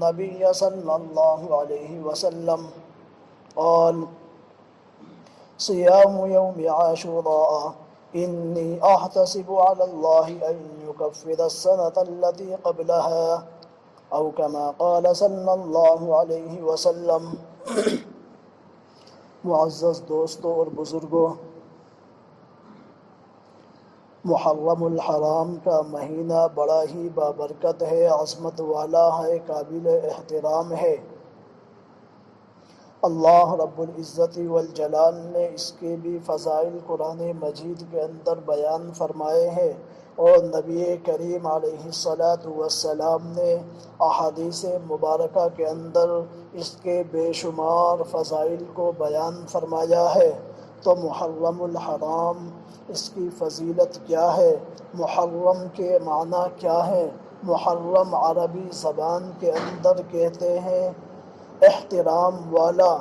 النبي صلى الله عليه وسلم قال صيام يوم عاشوراء إني أحتسب على الله أن يكفر السنة التي قبلها أو كما قال صلی اللہ علیہ وسلم۔ معزز دوستوں اور بزرگوں، محرم الحرام کا مہینہ بڑا ہی بابرکت ہے، عظمت والا ہے، قابل احترام ہے۔ اللہ رب العزت والجلال نے اس کے بھی فضائل قرآن مجید کے اندر بیان فرمائے ہیں، اور نبی کریم علیہ السلام نے احادیث مبارکہ کے اندر اس کے بے شمار فضائل کو بیان فرمایا ہے۔ تو محرم الحرام، اس کی فضیلت کیا ہے؟ محرم کے معنی کیا ہے؟ محرم عربی زبان کے اندر کہتے ہیں احترام والا،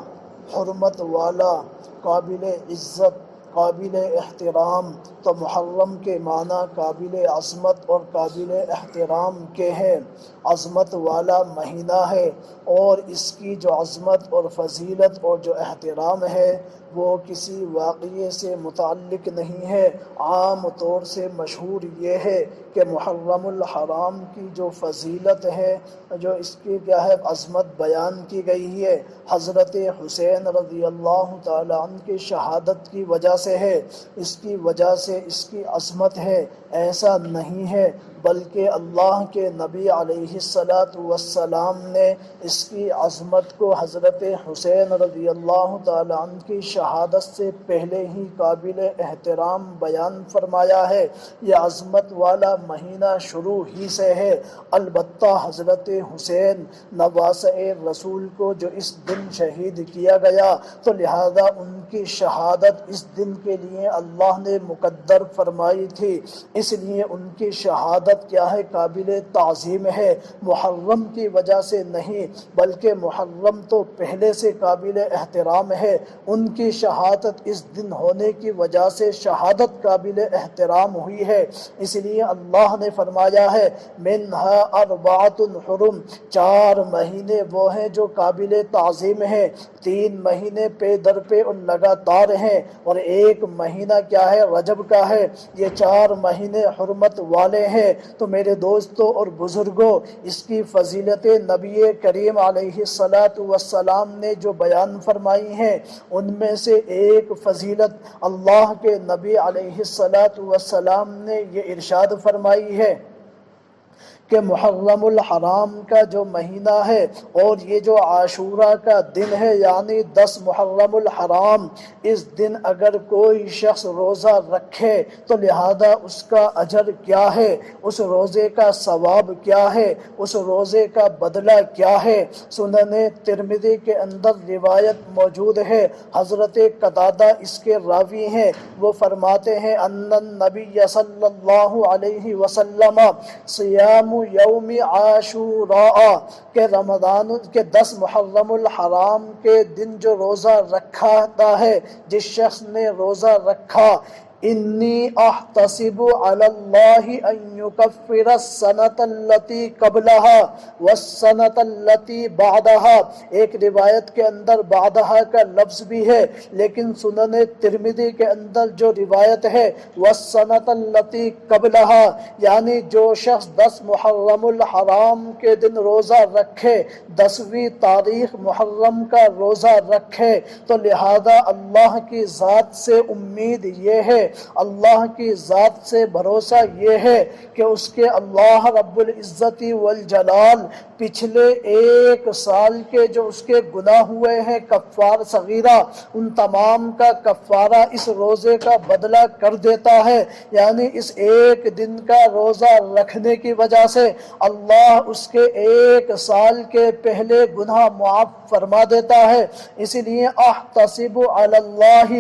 حرمت والا، قابل عزت، قابل احترام۔ تو محرم کے معنی قابل عظمت اور قابل احترام کے ہیں۔ عظمت والا مہینہ ہے، اور اس کی جو عظمت اور فضیلت اور جو احترام ہے وہ کسی واقعے سے متعلق نہیں ہے، عام طور سے مشہور یہ ہے کہ محرم الحرام کی جو فضیلت ہے، جو اس کی کیا ہے عظمت بیان کی گئی ہے، حضرت حسین رضی اللہ تعالی عنہ کی شہادت کی وجہ سے ہے، اس کی وجہ سے اس کی عظمت ہے، ایسا نہیں ہے، بلکہ اللہ کے نبی علیہ السلام نے اس کی عظمت کو حضرت حسین رضی اللہ تعالی عنہ کی شہادت سے پہلے ہی قابل احترام بیان فرمایا ہے۔ یہ عظمت والا مہینہ شروع ہی سے ہے، البتہ حضرت حسین نواسۂ رسول کو جو اس دن شہید کیا گیا، تو لہذا ان کی شہادت اس دن کے لیے اللہ نے مقدر فرمائی تھی، اس لیے ان کی شہادت کیا ہے قابل تعظیم ہے، محرم کی وجہ سے نہیں، بلکہ محرم تو پہلے سے قابل احترام ہے، ان کی شہادت اس دن ہونے کی وجہ سے شہادت قابل احترام ہوئی ہے۔ اس لیے اللہ نے فرمایا ہے منہا اربعۃ حرم، 4 مہینے وہ ہیں جو قابل تعظیم ہیں، 3 مہینے پے در پہ اور لگاتار ہیں، اور 1 مہینہ کیا ہے رجب کا ہے۔ یہ 4 مہینے حرمت والے ہیں۔ تو میرے دوستوں اور بزرگوں، اس کی فضیلت نبی کریم علیہ السلام نے جو بیان فرمائی ہیں، ان میں سے ایک فضیلت اللہ کے نبی علیہ السلام نے یہ ارشاد فرمائی ہے کہ محرم الحرام کا جو مہینہ ہے اور یہ جو عاشورہ کا دن ہے، یعنی 10 محرم الحرام، اس دن اگر کوئی شخص روزہ رکھے تو لہذا اس کا اجر کیا ہے، اس روزے کا ثواب کیا ہے، اس روزے کا بدلہ کیا ہے۔ سنن ترمذی کے اندر روایت موجود ہے، حضرت قتادہ اس کے راوی ہیں، وہ فرماتے ہیں ان النبی صلی اللہ علیہ وسلم صیام یوم عاشوراء، کہ رمضان کے 10 محرم الحرام کے دن جو روزہ رکھتا ہے، جس شخص نے روزہ رکھا، انی احتسب علی اللہ ان یکفر السنۃ التی قبلہا والسنۃ التی بعدہا۔ ایک روایت کے اندر بعدہا کا لفظ بھی ہے، لیکن سنن ترمذی کے اندر جو روایت ہے والسنۃ التی قبلہا، یعنی جو شخص 10 محرم الحرام کے دن روزہ رکھے، 10ویں تاریخ محرم کا روزہ رکھے، تو لہذا اللہ کی ذات سے امید یہ ہے، اللہ کی ذات سے بھروسہ یہ ہے کہ اس کے اللہ رب العزت والجلال پچھلے 1 سال کے جو اس کے گناہ ہوئے ہیں کفار صغیرہ، ان تمام کا کفارہ اس روزے کا بدلہ کر دیتا ہے، یعنی اس 1 دن کا روزہ رکھنے کی وجہ سے اللہ اس کے 1 سال کے پہلے گناہ معاف فرما دیتا ہے۔ اس لیے احتسب علی اللہ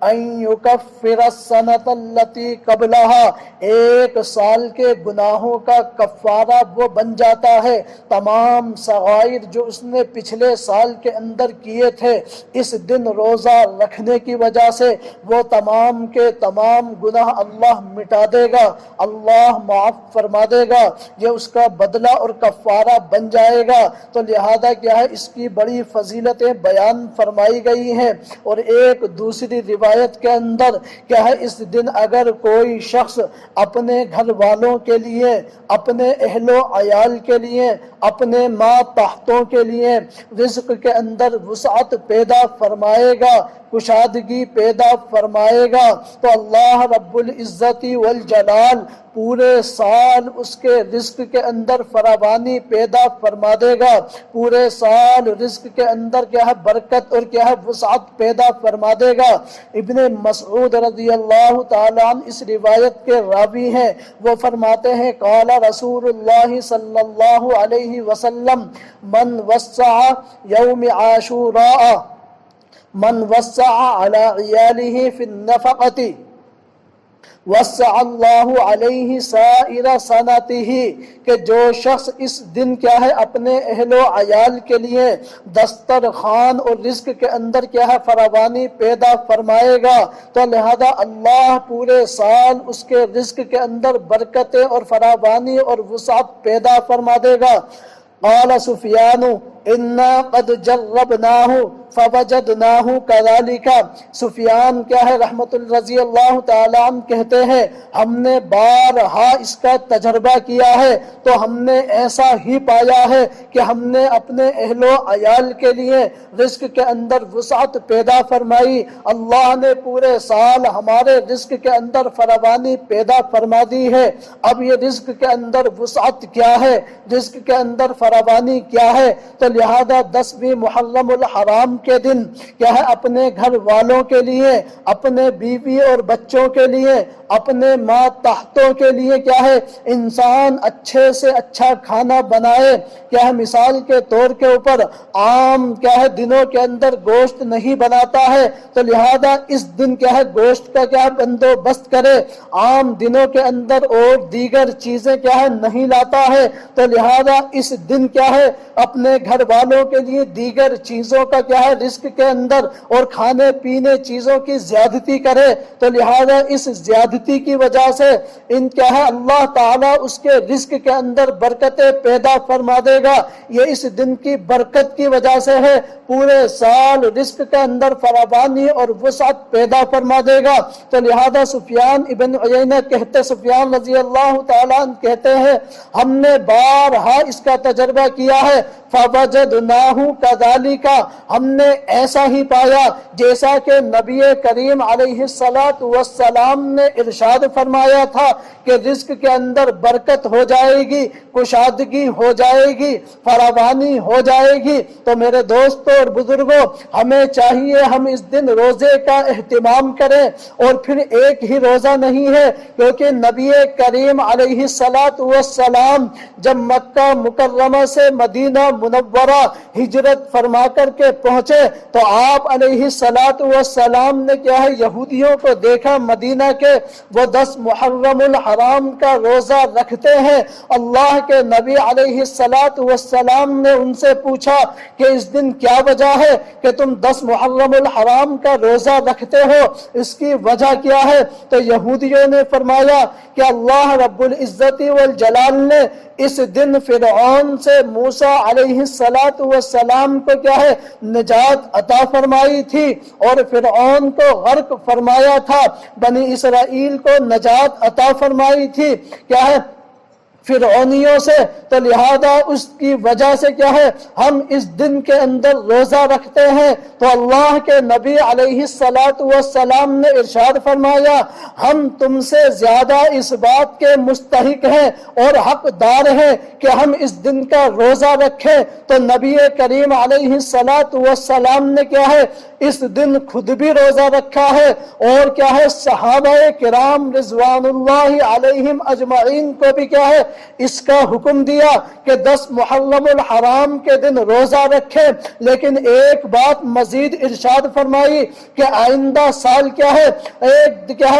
ان یکفر السنۃ السنة التي قبلها، ایک سال کے گناہوں کا کفارہ وہ بن جاتا ہے، تمام صغائر جو اس نے پچھلے سال کے اندر کیے تھے اس دن روزہ رکھنے کی وجہ سے وہ تمام کے تمام گناہ اللہ مٹا دے گا، اللہ معاف فرما دے گا، یہ اس کا بدلہ اور کفارہ بن جائے گا۔ تو لہذا کیا ہے اس کی بڑی فضیلتیں بیان فرمائی گئی ہیں۔ اور ایک دوسری روایت کے اندر کیا ہے اس دن اگر کوئی شخص اپنے گھر والوں کے لیے، اپنے اہل و عیال کے لیے، اپنے ماں تحتوں کے لیے رزق کے اندر وسعت پیدا فرمائے گا، کشادگی پیدا فرمائے گا، تو اللہ رب العزت والجلال پورے سال اس کے رزق کے اندر فراوانی پیدا فرما دے گا، پورے سال رزق کے اندر کیا ہے برکت اور کیا ہے وسعت پیدا فرما دے گا۔ ابن مسعود رضی اللہ تعالیٰ عنہ اس روایت کے راوی ہیں، وہ فرماتے ہیں قال رسول اللہ صلی اللہ علیہ وسلم من وسع یوم عاشوراء من وسع علی عیالہ فی النفقۃ وسع اللہ علیہ سائر سنتہ، کہ جو شخص اس دن کیا ہے اپنے اہل و عیال کے لیے دسترخوان اور رزق کے اندر کیا ہے فراوانی پیدا فرمائے گا تو لہذا اللہ پورے سال اس کے رزق کے اندر برکتیں اور فراوانی اور وسعت پیدا فرما دے گا۔ قال سفیان انا قد جربناہ فوجدناہ کذالک، سفیان کیا ہے رحمت رضی اللہ تعالیٰ عنہ کہتے ہیں ہم نے بارہا اس کا تجربہ کیا ہے تو ہم نے ایسا ہی پایا ہے کہ ہم نے اپنے اہل و عیال کے لیے رزق کے اندر وسعت پیدا فرمائی، اللہ نے پورے سال ہمارے رزق کے اندر فراوانی پیدا فرما دی ہے۔ اب یہ رزق کے اندر وسعت کیا ہے، رزق کے اندر فراوانی کیا ہے، تو لہذا 10ویں محرم الحرام کے دن کیا ہے اپنے گھر والوں کے لیے، اپنے بیوی اور بچوں کے لیے، اپنے ماں تحتوں کے لیے کیا ہے انسان اچھے سے اچھا کھانا بنائے۔ کیا ہے مثال کے طور کے اوپر عام کیا ہے دنوں کے اندر گوشت نہیں بناتا ہے تو لہذا اس دن کیا ہے گوشت کا کیا بندوبست کرے، عام دنوں کے اندر اور دیگر چیزیں کیا ہے نہیں لاتا ہے تو لہذا اس دن کیا ہے اپنے گھر والوں کے لیے دیگر چیزوں کا کیا ہے رزق کے اندر اور کھانے پینے چیزوں کی زیادتی کرے تو لہذا اس زیادتی کی وجہ سے ان کیا ہے اللہ تعالیٰ اس کے رزق کے اندر برکتیں پیدا فرما دے گا۔ یہ اس دن کی برکت کی وجہ سے ہے، پورے سال رزق کے اندر فراوانی اور وسعت پیدا فرما دے گا۔ تو لہذا سفیان ابن عیینہ کہتے، سفیان رضی اللہ تعالیٰ عنہ کہتے ہیں ہم نے بارہا اس کا تجربہ کیا ہے فوجدناہ کذالک، ہم نے ایسا ہی پایا جیسا کہ نبی کریم علیہ السلام نے ارشاد فرمایا تھا کہ رزق کے اندر برکت ہو جائے گی، کشادگی ہو جائے گی، فراوانی ہو جائے گی۔ تو میرے دوستوں اور بزرگوں ہمیں چاہیے ہم اس دن روزے کا اہتمام کریں، اور پھر ایک ہی روزہ نہیں ہے کیونکہ نبی کریم علیہ السلام جب مکہ مکرمہ سے مدینہ منورہ ہجرت فرما کر کے پہنچے تو آپ علیہ السلام نے کیا ہے یہودیوں کو دیکھا مدینہ کے وہ 10 محرم الحرام کا روزہ رکھتے ہیں۔ اللہ کے نبی علیہ السلام نے ان سے پوچھا کہ اس دن کیا وجہ ہے کہ تم 10 محرم الحرام کا روزہ رکھتے ہو، اس کی وجہ کیا ہے؟ تو یہودیوں نے فرمایا کہ اللہ رب العزت والجلال نے اس دن فرعون سے موسیٰ علیہ السلام کو کیا ہے نجات عطا فرمائی تھی اور فرعون کو غرق فرمایا تھا، بنی اسرائیل کو نجات عطا فرمائی تھی کیا ہے فرعونیوں سے، تو لہذا اس کی وجہ سے کیا ہے ہم اس دن کے اندر روزہ رکھتے ہیں۔ تو اللہ کے نبی علیہ السلام نے ارشاد فرمایا ہم تم سے زیادہ اس بات کے مستحق ہیں اور حقدار ہیں کہ ہم اس دن کا روزہ رکھیں۔ تو نبی کریم علیہ السلام نے کیا ہے اس دن خود بھی روزہ رکھا ہے اور کیا ہے صحابہ کرام رضوان اللہ علیہم اجمعین کو بھی کیا ہے اس کا حکم دیا کہ 10 محرم الحرام کے دن روزہ رکھے، لیکن ایک بات مزید ارشاد فرمائی کہ آئندہ سال کیا ہے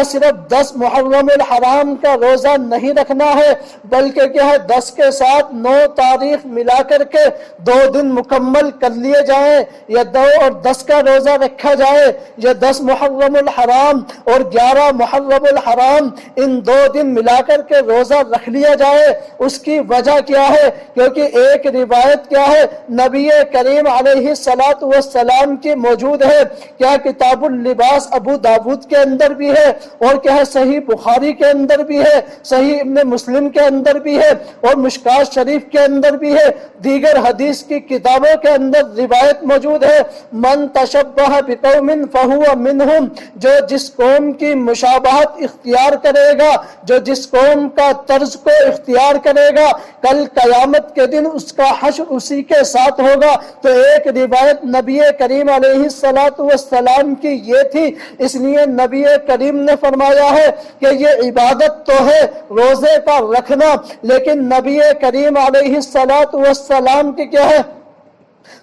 صرف 10 محرم الحرام کا روزہ نہیں رکھنا ہے، بلکہ کیا ہے 10 کے ساتھ 9 تاریخ ملا کر کے 2 دن مکمل کر لیے جائیں، یا 2 اور 10 کا روزہ رکھا جائے، یا 10 محرم الحرام اور 11 محرم الحرام ان 2 دن ملا کر کے روزہ رکھ لیا جائے۔ اس کی وجہ کیا ہے؟ کیونکہ ایک روایت کیا ہے نبی کریم علیہ السلام کی موجود ہے، کیا کتاب اللباس ابو داود کے اندر بھی ہے، اور کیا ہے صحیح بخاری کے اندر بھی ہے، صحیح ابن مسلم کے اندر بھی ہے، اور مشکات شریف کے اندر بھی ہے، دیگر حدیث کی کتابوں کے اندر روایت موجود ہے، من تشبہ بقوم فہو منہم، جو جس قوم کی مشابہت اختیار کرے گا، جو جس قوم کا طرز کو اختیار کرے گا، کل قیامت کے دن اس کا حشر اسی کے ساتھ ہوگا۔ تو ایک روایت نبی کریم علیہ السلام کی یہ تھی، اس لیے نبی کریم نے فرمایا ہے کہ یہ عبادت تو ہے روزے کا رکھنا، لیکن نبی کریم علیہ السلام کی کیا ہے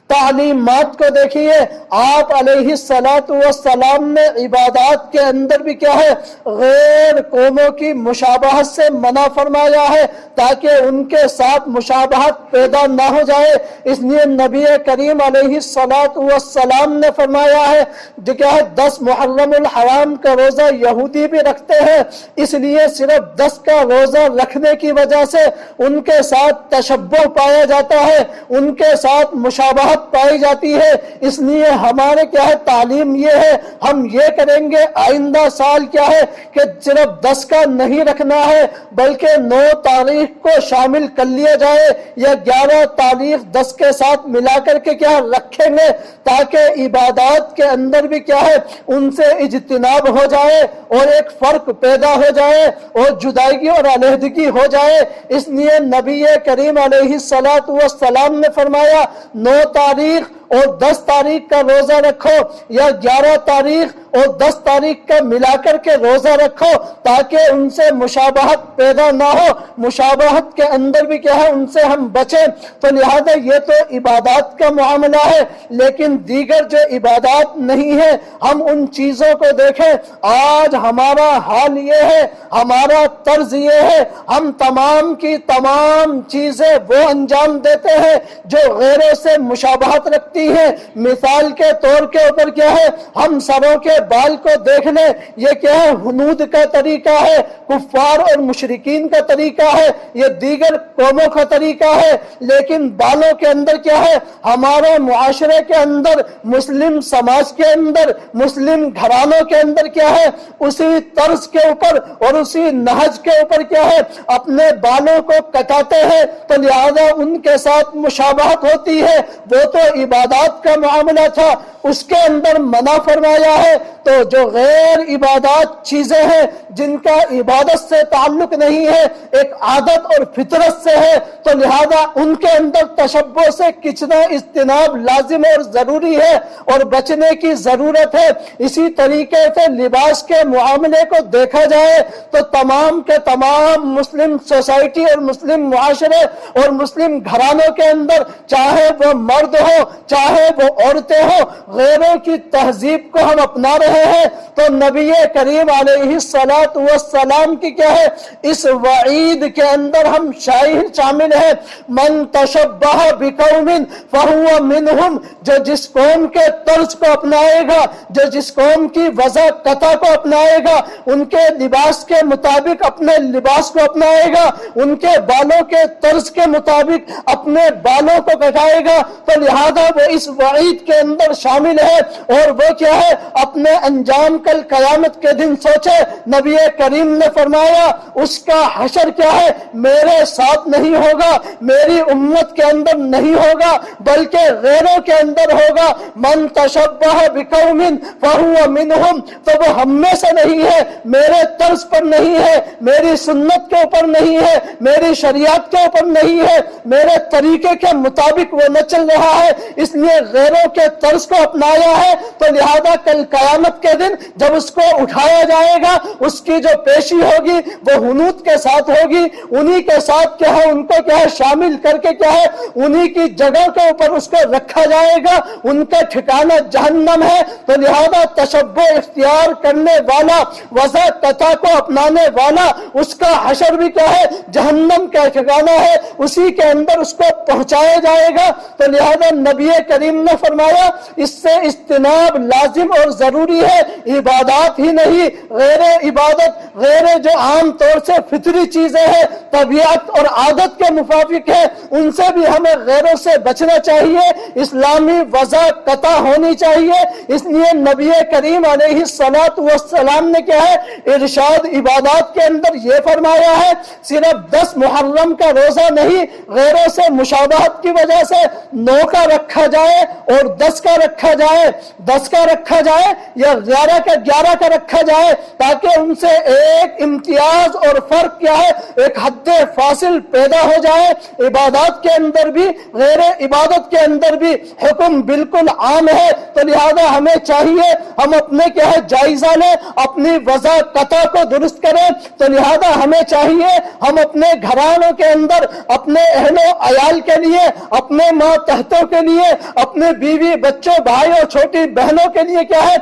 تعلیمات کو دیکھیے، آپ علیہ السلام نے عبادات کے اندر بھی کیا ہے غیر قوموں کی مشابہت سے منع فرمایا ہے، تاکہ ان کے ساتھ مشابہت پیدا نہ ہو جائے۔ اس لیے نبی کریم علیہ السلام نے فرمایا ہے جو کیا ہے 10 محرم الحرام کا روزہ یہودی بھی رکھتے ہیں، اس لیے صرف 10 کا روزہ رکھنے کی وجہ سے ان کے ساتھ تشبہ پایا جاتا ہے، ان کے ساتھ مشابہت پائی جاتی ہے۔ اس لیے ہمارے کیا ہے تعلیم یہ ہے، ہم یہ کریں گے آئندہ سال کیا ہے کہ صرف 10 کا نہیں رکھنا ہے، بلکہ 9 تاریخ کو شامل کر لیا جائے، یا 11 تاریخ 10 کے ساتھ ملا کر کے کیا رکھیں گے، تاکہ عبادات کے اندر بھی کیا ہے ان سے اجتناب ہو جائے اور ایک فرق پیدا ہو جائے اور جدائی اور علیحدگی ہو جائے۔ اس لیے نبی کریم علیہ السلام نے فرمایا 9 تاریخ اور 10 تاریخ کا روزہ رکھو، یا 11 تاریخ اور 10 تاریخ کا ملا کر کے روزہ رکھو، تاکہ ان سے مشابہت پیدا نہ ہو، مشابہت کے اندر بھی کیا ہے ان سے ہم بچیں۔ تو لہذا یہ تو عبادات کا معاملہ ہے، لیکن دیگر جو عبادات نہیں ہے ہم ان چیزوں کو دیکھیں۔ آج ہمارا حال یہ ہے، ہمارا طرز یہ ہے، ہم تمام کی تمام چیزیں وہ انجام دیتے ہیں جو غیروں سے مشابہت رکھتی ہیں۔ مثال کے طور کے اوپر کیا ہے ہم سروں کے بال کو دیکھ لیں، یہ کیا ہے ہنود کا طریقہ ہے، کفار اور مشرکین کا طریقہ ہے، یہ دیگر قوموں کا طریقہ ہے، لیکن بالوں کے اندر کیا ہے ہمارے معاشرے کے اندر، مسلم سماج کے اندر، مسلم گھرانوں کے اندر کیا ہے اسی طرز کے اوپر اور اسی نہج کے اوپر کیا ہے اپنے بالوں کو کٹاتے ہیں، تو لہذا ان کے ساتھ مشابہت ہوتی ہے۔ وہ تو عبادات کا معاملہ تھا، اس کے اندر منع فرمایا ہے، تو جو غیر عبادات چیزیں ہیں جن کا عبادت سے تعلق نہیں ہے، ایک عادت اور فطرت سے ہے، تو لہذا ان کے اندر تشبہ سے کچنا اجتناب لازم اور ضروری ہے اور بچنے کی ضرورت ہے۔ اسی طریقے سے لباس کے معاملے کو دیکھا جائے تو تمام کے تمام مسلم سوسائٹی اور مسلم معاشرے اور مسلم گھرانوں کے اندر، چاہے وہ مرد ہو چاہے وہ عورتیں ہو، غیروں کی تہذیب کو ہم اپنا رہے ہیں، تو نبی کریم علیہ السلام کی کیا ہے اس وعید کے اندر ہم شامل ہیں۔ من تشبہ بقوم فہو منہم، جو جس قوم کے طرز کو اپنائے گا، جو جس قوم کی وضع قطع کو اپنائے گا، ان کے لباس کے مطابق اپنے لباس کو اپنائے گا، ان کے بالوں کے طرز کے مطابق اپنے بالوں کو کٹائے گا، تو لہذا وہ اس وعید کے اندر شامل ہے، اور وہ کیا ہے اپنے اپنے انجام کل قیامت کے دن سوچے۔ نبی کریم نے فرمایا اس کا حشر کیا ہے؟ میرے ساتھ نہیں ہوگا، میری امت کے اندر نہیں ہوگا، بلکہ غیروں کے اندر ہوگا۔ من تشبہ بقوم فہو منہم، تو وہ ہم میں سے نہیں ہے، میرے طرز پر نہیں ہے، میری سنت کے اوپر نہیں ہے، میری شریعت کے اوپر نہیں ہے، میرے طریقے کے مطابق وہ نہ چل رہا ہے، اس لیے غیروں کے طرز کو اپنایا ہے، تو لہذا کل قیامت کے دن جب اس کو اٹھایا جائے گا، اس کی جو پیشی ہوگی وہ حنوط کے ساتھ ہوگی، انہی کے ساتھ کیا ہے، ان کو کیا ہے شامل کر کے کیا ہے انہی کی جگہ کے اوپر اس کو رکھا جائے گا، ان کا ٹھکانہ جہنم ہے۔ تو لہذا تشبہ اختیار کرنے والا، وضع قطع کو اپنانے والا، اس کا حشر بھی کیا ہے جہنم کا ٹھکانہ ہے، اسی کے اندر اس کو پہنچایا جائے گا۔ تو لہذا نبی کریم نے فرمایا اس سے اجتناب لازم اور ضروری ہے، عبادات ہی نہیں، غیر عبادت، غیر جو عام طور سے فطری چیزیں ہیں، طبیعت اور عادت کے موافق ہے، ان سے بھی ہمیں غیروں سے بچنا چاہیے، اسلامی وضع قطع ہونی چاہیے۔ اس لیے نبی کریم علیہ السلام نے کیا ہے ارشاد عبادات کے اندر یہ فرمایا ہے، صرف 10 محرم کا روزہ نہیں، غیروں سے مشابہت کی وجہ سے 9 کا رکھا جائے اور 10 کا رکھا جائے، 10 کا رکھا جائے یا 11 کا رکھا جائے، تاکہ ان سے ایک امتیاز اور فرق کیا ہے، ایک حد فاصل پیدا ہو جائے۔ عبادات کے اندر بھی، غیر عبادت کے اندر بھی حکم بالکل عام ہے، تو لہذا ہمیں چاہیے ہم اپنے کیا ہے جائزہ لیں، اپنی وضع قطع کو درست کریں۔ تو لہذا ہمیں چاہیے ہم اپنے گھرانوں کے اندر، اپنے اہل و عیال کے لیے، اپنے ماتحتوں کے لیے، اپنے بیوی بچوں بھائی اور چھوٹی بہنوں کے لیے کیا ہے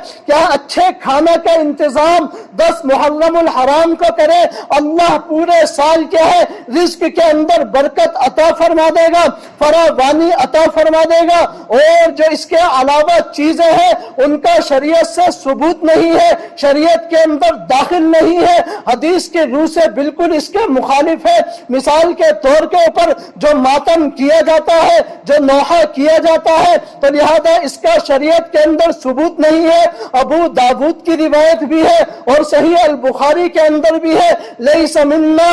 اچھے کھانا کا انتظام 10 محرم الحرام کو کرے۔ اللہ پورے سال کیا ہے رزق کے اندر برکت عطا فرما دے گا، فراوانی عطا فرما دے گا، اور جو اس کے علاوہ چیزیں ہیں ان کا شریعت سے ثبوت نہیں ہے، شریعت کے اندر داخل نہیں ہے، حدیث کے روح سے بالکل اس کے مخالف ہے۔ مثال کے طور کے اوپر جو ماتم کیا جاتا ہے، جو نوحہ کیا جاتا ہے، تو لہذا اس کا شریعت کے اندر ثبوت نہیں ہے۔ ابو داود کی روایت بھی ہے اور صحیح البخاری کے اندر بھی ہے، لیس منا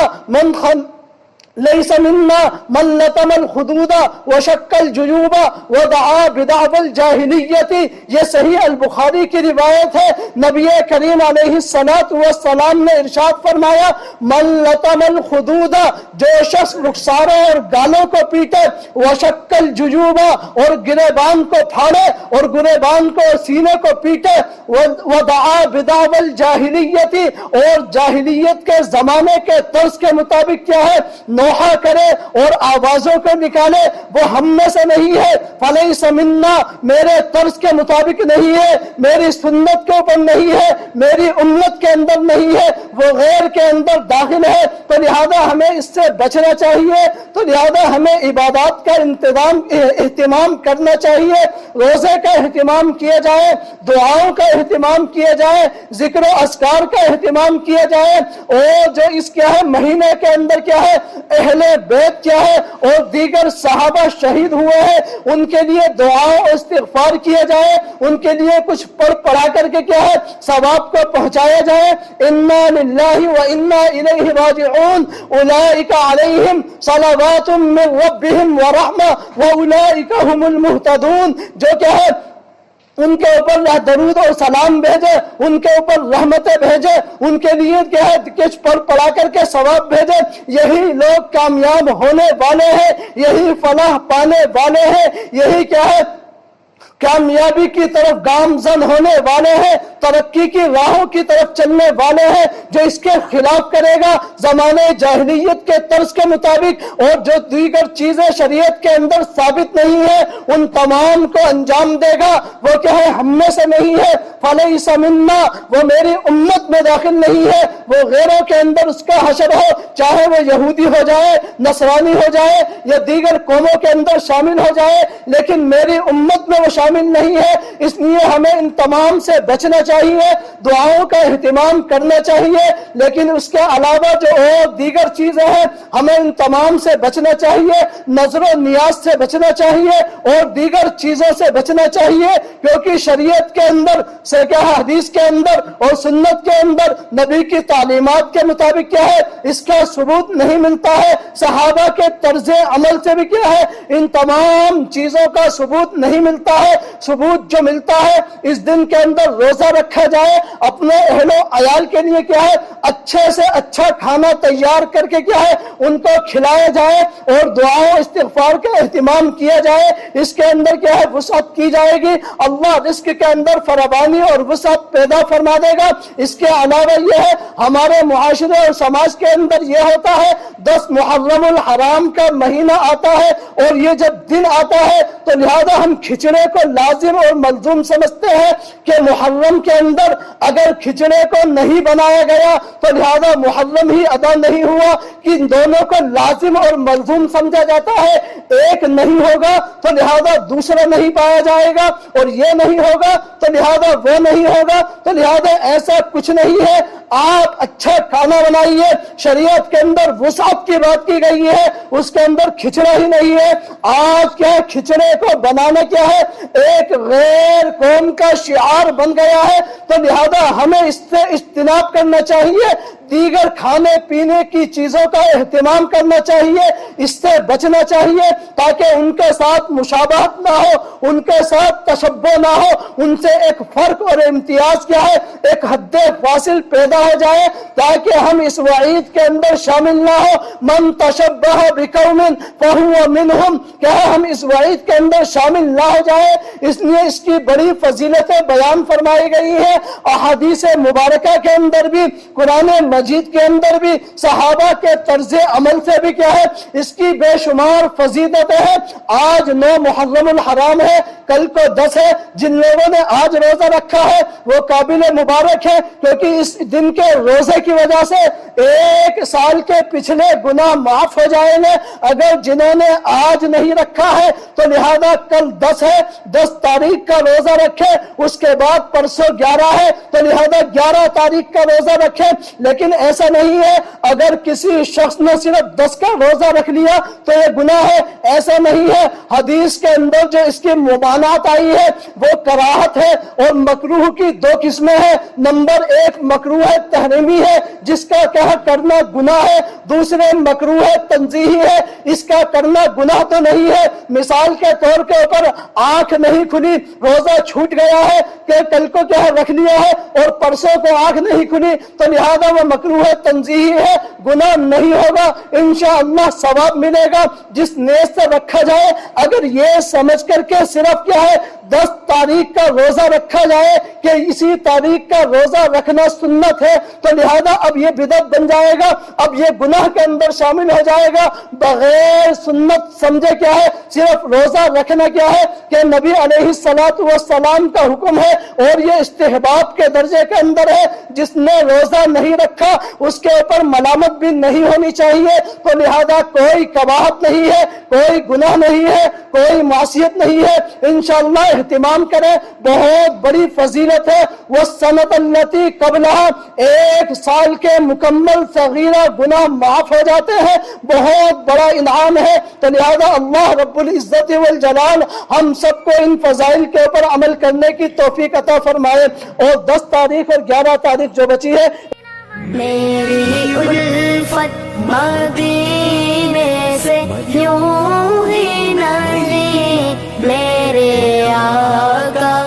من لطم الخدود وشق الجیوب ودعا بدعوى الجاہلیت، یہ صحیح البخاری کی روایت ہے۔ نبی کریم علیہ السلام نے ارشاد فرمایا، من لطم الخدود، جو شخص رخساروں اور گالوں کو پیٹے، وشق الجیوب، اور گریبان کو پھاڑے اور گریبان کو اور سینے کو پیٹے، ودعا بدعوى الجاہلیت، اور جاہلیت کے زمانے کے طرز کے مطابق کیا ہے نوحہ کرے اور آوازوں کو نکالے، وہ ہم میں سے نہیں ہے۔ فلیس منا، میرے طرز کے مطابق نہیں ہے، میری سنت کے اوپر نہیں ہے، میری امت کے اندر نہیں ہے، وہ غیر کے اندر داخل ہے۔ تو لہذا ہمیں اس سے بچنا چاہیے، تو لہذا ہمیں عبادات کا اہتمام کرنا چاہیے، روزے کا اہتمام کیا جائے، دعاؤں کا اہتمام کیا جائے، ذکر و اذکار کا اہتمام کیا جائے، اور جو اس کیا ہے مہینے کے اندر کیا ہے اہل بیت کیا ہے اور دیگر صحابہ شہید ہوئے ہیں، ان کے لیے دعا و استغفار کیا جائے، ان کے لیے کچھ پڑھا کر کے کیا ہے ثواب کو پہنچایا جائے۔ انا للہ و انا الیہ راجعون، اولئک علیہم صلوات من ربہم ورحمہ واولئک هم المہتدون، جو کیا ہے ان کے اوپر درود اور سلام بھیجے، ان کے اوپر رحمتیں بھیجے، ان کے لیے کیا ہے کچھ پڑھا کر کے ثواب بھیجے، یہی لوگ کامیاب ہونے والے ہیں، یہی فلاح پانے والے ہیں، یہی کیا ہے کامیابی کی طرف گامزن ہونے والے ہیں، ترقی کی راہوں کی طرف چلنے والے ہیں۔ جو اس کے خلاف کرے گا زمانے جاہلیت کے طرز کے مطابق اور جو دیگر چیزیں شریعت کے اندر ثابت نہیں ہے، ان تمام کو انجام دے گا، وہ کیا ہے ہم میں سے نہیں ہے۔ فلیس منا، وہ میری امت میں داخل نہیں ہے، وہ غیروں کے اندر اس کا حشر ہو، چاہے وہ یہودی ہو جائے، نصرانی ہو جائے یا دیگر قوموں کے اندر شامل ہو جائے، لیکن میری امت میں وہ شامل شامل نہیں ہے، اس لیے ہمیں ان تمام سے بچنا چاہیے، دعاؤں کا اہتمام کرنا چاہیے، لیکن اس کے علاوہ جو اور دیگر چیزیں ہیں ہمیں ان تمام سے بچنا چاہیے، نظر و نیاز سے بچنا چاہیے اور دیگر چیزوں سے بچنا چاہیے، کیونکہ شریعت کے اندر سیکہ حدیث کے اندر اور سنت کے اندر نبی کی تعلیمات کے مطابق کیا ہے، اس کا ثبوت نہیں ملتا ہے، صحابہ کے طرز عمل سے بھی کیا ہے، ان تمام چیزوں کا ثبوت نہیں ملتا ہے۔ ثبوت جو ملتا ہے اس دن کے اندر روزہ رکھا جائے، اپنے اہل و عیال کے لیے کیا ہے اچھے سے اچھا کھانا تیار کر کے کیا ہے ان کو کھلایا جائے اور دعاؤں استغفار کا اہتمام کیا جائے، اس کے اندر کیا ہے وسعت کی جائے گی، اللہ رزق کے اندر فراوانی اور وسعت پیدا فرما دے گا۔ اس کے علاوہ یہ ہے ہمارے معاشرے اور سماج کے اندر یہ ہوتا ہے 10 محرم الحرام کا مہینہ آتا ہے اور یہ جب دن آتا ہے تو لہذا ہم کھچڑے کو لازم اور ملزوم سمجھتے ہیں کہ محرم کے اندر اگر کھچڑے کو نہیں بنایا گیا تو لہذا محرم ہی ادا نہیں ہوا، کہ دونوں کو لازم اور ملزوم سمجھا جاتا ہے، ایک نہیں ہوگا تو لہذا دوسرا نہیں پایا جائے گا اور یہ نہیں ہوگا تو لہذا وہ نہیں ہوگا، تو لہذا ایسا کچھ نہیں ہے۔ آپ اچھا کھانا بنائیے، شریعت کے اندر وسعت کی بات کی گئی ہے، اس کے اندر کھچڑا ہی نہیں ہے۔ آج کیا کھچڑے کو بنانا کیا ہے ایک غیر قوم کا شعار بن گیا ہے، تو لہذا ہمیں اس سے اجتناب کرنا چاہیے، دیگر کھانے پینے کی چیزوں کا اہتمام کرنا چاہیے، اس سے بچنا چاہیے تاکہ ان کے ساتھ مشابہت نہ ہو، ان کے ساتھ تشبہ نہ ہو، ان سے ایک فرق اور امتیاز کیا ہے ایک حد فاصل پیدا ہو جائے، تاکہ ہم اس وعید کے اندر شامل نہ ہو من تشبہ بقوم فہو منہم، کہ ہم اس وعید کے اندر شامل نہ ہو جائے۔ اس لیے اس کی بڑی فضیلتیں بیان فرمائی گئی ہیں، احادیث مبارکہ کے اندر بھی، قرآن مجید کے اندر بھی، صحابہ کے طرز عمل سے بھی کیا ہے اس کی بے شمار فضیلتیں ہیں۔ آج 9 محرم الحرام ہے، کل کو 10 ہے، جن لوگوں نے آج روزہ رکھا ہے وہ قابل مبارک ہے، کیونکہ اس دن کے روزے کی وجہ سے 1 سال کے پچھلے گناہ معاف ہو جائیں گے۔ اگر جنہوں نے آج نہیں رکھا ہے تو لہذا کل 10 ہے، 10 تاریخ کا روزہ رکھے، اس کے بعد پرسوں 11 ہے تو لہذا 11 تاریخ کا روزہ رکھے۔ لیکن ایسا نہیں ہے اگر کسی شخص نے صرف 10 کا روزہ رکھ لیا تو یہ گناہ ہے، ایسا نہیں ہے۔ حدیث کے اندر جو اس کی ممانعت آئی ہے وہ کراہت ہے، اور مکروہ کی 2 قسمیں ہیں۔ نمبر 1 مکروہ تحریمی ہے جس کا کیا کرنا گناہ ہے، دوسرے مکروہ تنزیہی ہے، اس کا کرنا گناہ تو نہیں ہے۔ مثال کے طور کے اوپر آنکھ نہیں کھلی، روزہ چھوٹ گیا ہے کہ کل کو کیا رکھ لیا ہے اور پرسوں کو آنکھ نہیں کھلی تو لہذا وہ مکروہ تنزیہی ہے، گناہ نہیں ہوگا، انشاءاللہ ثواب ملے گا جس نیت سے رکھا جائے۔ اگر یہ سمجھ کر کے صرف کیا ہے 10 تاریخ کا روزہ رکھا جائے کہ اسی تاریخ کا روزہ رکھنا سنت ہے تو لہذا اب یہ بدعت بن جائے گا، اب یہ گناہ کے اندر شامل ہو جائے گا۔ بغیر سنت سمجھے کیا ہے صرف روزہ رکھنا کیا ہے کہ نبی علیہ السلام کا حکم ہے اور یہ استحباب کے درجے کے اندر ہے، جس نے روزہ نہیں رکھا اس کے اوپر ملامت بھی نہیں ہونی چاہیے، تو لہذا کوئی قباحت نہیں ہے، کوئی گناہ نہیں ہے، کوئی معصیت نہیں ہے۔ انشاءاللہ اہتمام کریں، بہت بڑی فضیلت ہے۔ وَالسَّنَةَ الَّتِي قَبْلَهَا 1 سال کے مکمل صغیرہ گناہ معاف ہو جاتے ہیں، بہت بڑا انعام ہے۔ تو لہذا اللہ رب العزت والجلال ہم سب کو ان فضائل کے اوپر عمل کرنے کی توفیق عطا فرمائے۔ اور 10 تاریخ اور 11 تاریخ جو بچی ہے، میری الفت مدینے سے یوں ہی نہیں، میرے آقا